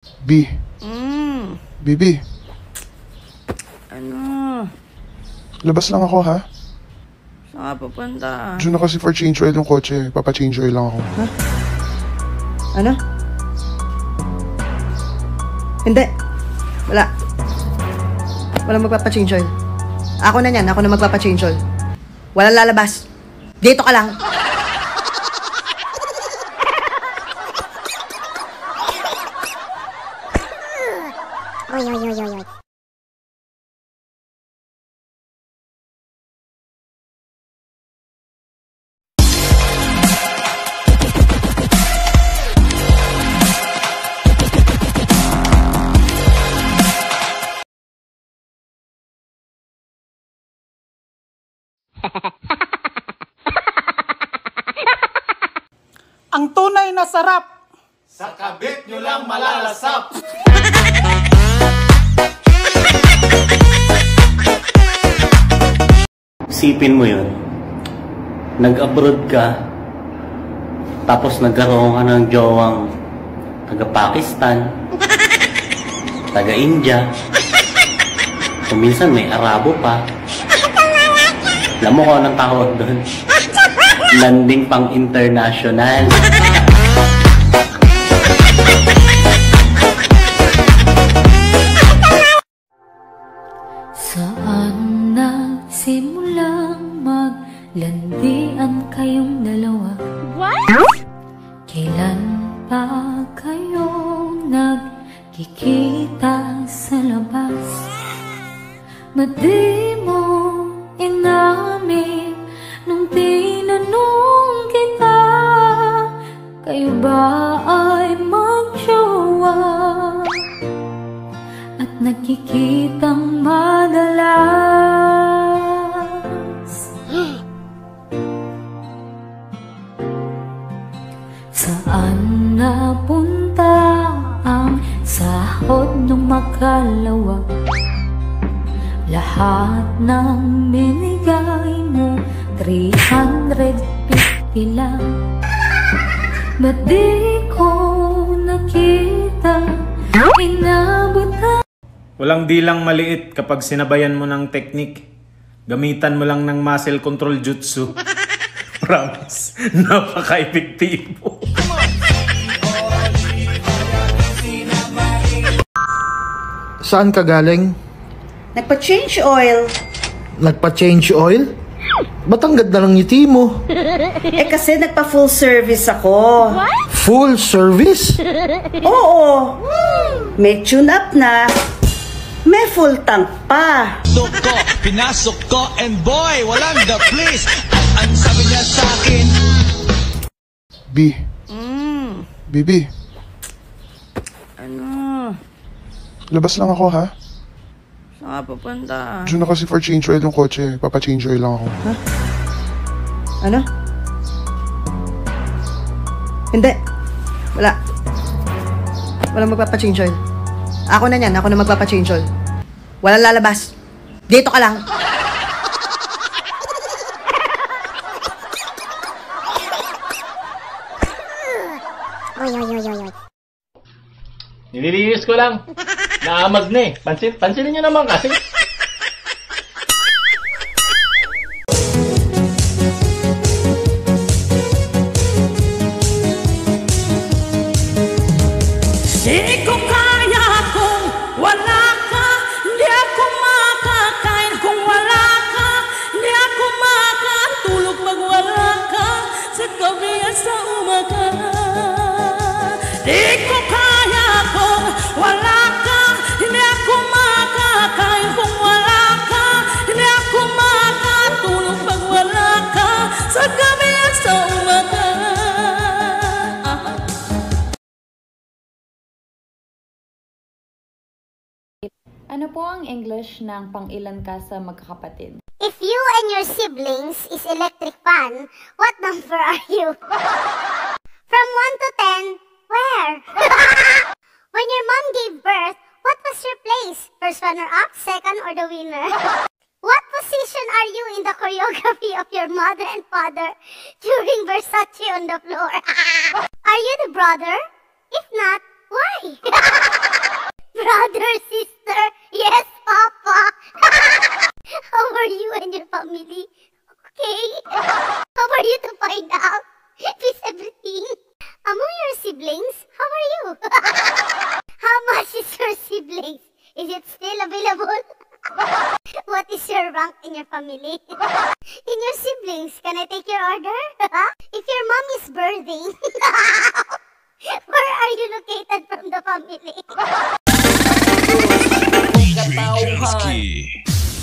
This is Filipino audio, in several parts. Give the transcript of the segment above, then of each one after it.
B. Bibi. Ano? Labas lang ako, ha? Saan ka pupunta? Diyan na kasi for change oil yung kotse. Papa-change oil lang ako. Ha? Ano? Hindi. Wala. Walang magpapa-change oil. Ako na yan. Ako na magpapa-change oil. Walang lalabas. Dito ka lang. Oy, oy, oy, oy, oy. Ang tunay na sarap. Sa kabit nyo lang malalasap. Isipin mo yun, nag-abroad ka, tapos nagkaroon ka ng jowang taga-Pakistan, taga-India, kung minsan may Arabo pa. Alam mo kung anong tawag doon? Landing pang international. Saan nagsimulang maglandian kayong dalawa? What? Kailan pa kayo nagkikita sa labas? Ba't di mo inamin nung tinanong kita? Kayo ba ay magjowa? At nagkikitang madalas? Saan napunta ang sahod nung makalawa? Lahat ng binigay mo 350 lang. Ba't di ko nakita? Inabutan. Walang dilang maliit kapag sinabayan mo ng teknik. Gamitan mo lang ng muscle control jutsu. Promise, napaka-epektibo. Saan ka galing? Nagpa-change oil. Nagpa-change oil? Ba't ang ganda ng ngiti mo? Eh kasi nagpa-full service ako. Full service? Oo. May tune-up na. May full tank pa. Ko, pinasok ko, and boy, walang the please. At ang sabi niya sa akin, B. Bibi. Ano? Labas lang ako, ha? Saan ka pupunta? Diyan na kasi for change oil yung kotse. Papa-change oil lang ako. Ha? Ano? Hindi. Wala. Walang magpapa-change oil. Ako na yan. Ako na magpapa-change oil. Walang lalabas. Dito ka lang. Oy, oy, oy, oy, oy. Nililinis ko lang. Naamag na eh. Pansinin nyo naman kasi. Di ko kaya kung wala ka. Di ako makakain kung wala ka. Di ako makatulog pag wala ka. Sa gabi at sa umaga. Di ko kaya kung wala ka. Hindi ako makakain kung wala ka. Hindi ako makatulog pag wala ka. Sa gabi at sa umaga. Ano po ang English ng pang-ilan ka sa magkakapatid? If you and your siblings is electric fan, what number are you? From 1 to 10, where? When your mom gave birth, what was your place? First runner-up, second, or the winner? What position are you in the choreography of your mother and father during Versace on the floor? Are you the brother? If not, Why? Brother, sister, yes, Papa. How are you and your family? Okay? How are you to find out? Is everything? Among your siblings, how are you? How much is your siblings? Is it still available? What is your rank in your family? In your siblings, can I take your order? If your mom is birthing, where are you located from the family?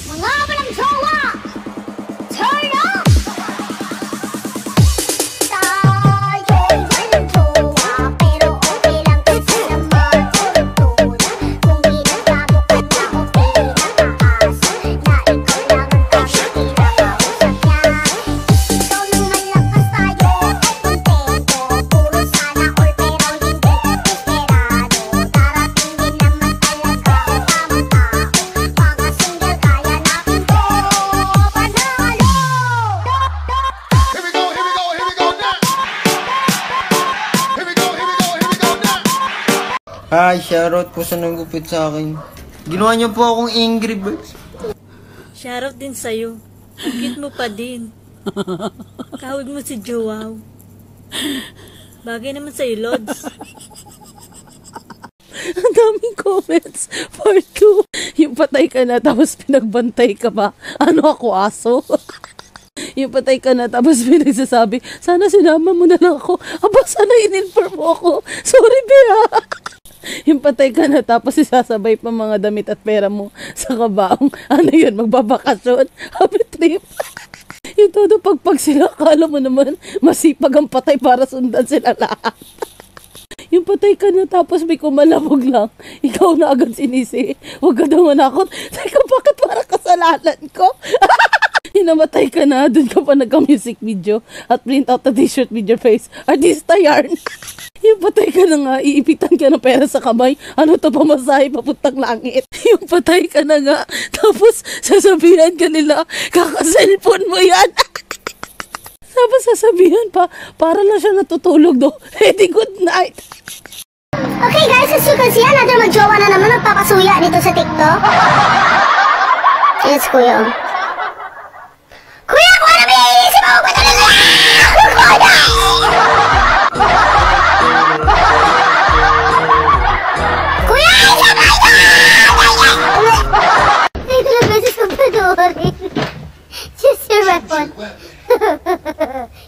Mga walang jowa! Turn up! Tayo'y walang jowa, pero okay lang kasi naman tutulan. Kung ginagawa ka na okay lang taas, na ikaw lang ang kami kinakausap niya. Ikaw nang malakas tayo ay kontento, puro sana all pero hindi desperado. Darating din naman talaga ang tamang tao, mga single kaya natin to panalo. Here we go now! Hi, shoutout po sa nagupit sa akin. Ginawa niyo po akong Angry Birds. Shoutout din sa'yo. Ang cute mo pa din. Kawig mo si Joao. Bagay naman sa'yo, Lods. Ang daming comments. Part 2. Yung patay ka na tapos pinagbantay ka pa. Ano ako, aso? Yung patay ka na tapos pinagsasabi, sana sinama mo na lang ako. Aba, sana in-inform mo ako. Sorry, Bea. Yung patay ka na tapos isasabay pa mga damit at pera mo sa kabaong. Ano yun, magbabakasyon? Happy trip. Yung todo pagpag sila, akala mo naman masipag ang patay para sundan sila lahat. Yung patay ka na tapos may kumalabog lang. Ikaw na agad sinisi. Huwag ka daw manakot. Teka, bakit parang kasalanan ko? Yung namatay ka na, dun ka pa nagka-music video at print out the t-shirt with your face. Artista yarn. Yung patay ka na nga, iipitan ka ng pera sa kamay. Ano to, pamasahe papuntang langit. Yung patay ka na nga, tapos sasabihan ka nila, kaka-cellphone mo yan. Tapos sasabihan pa, para lang siya natutulog do. Hey, good night. Okay guys, as you can see, another magjowa na naman magpapasuya dito sa TikTok. Yes, kuya. Kuya, kung ano ba iisip ako? Kuya! Kuya, isa ba ito? Ay, ilang beses kong panoorin. Choose your weapon.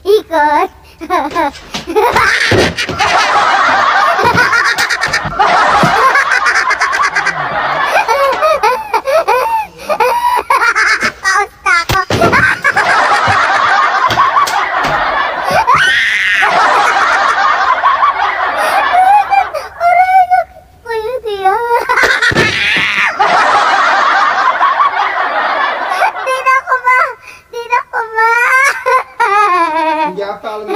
Ikot. Hindi ata alam mo.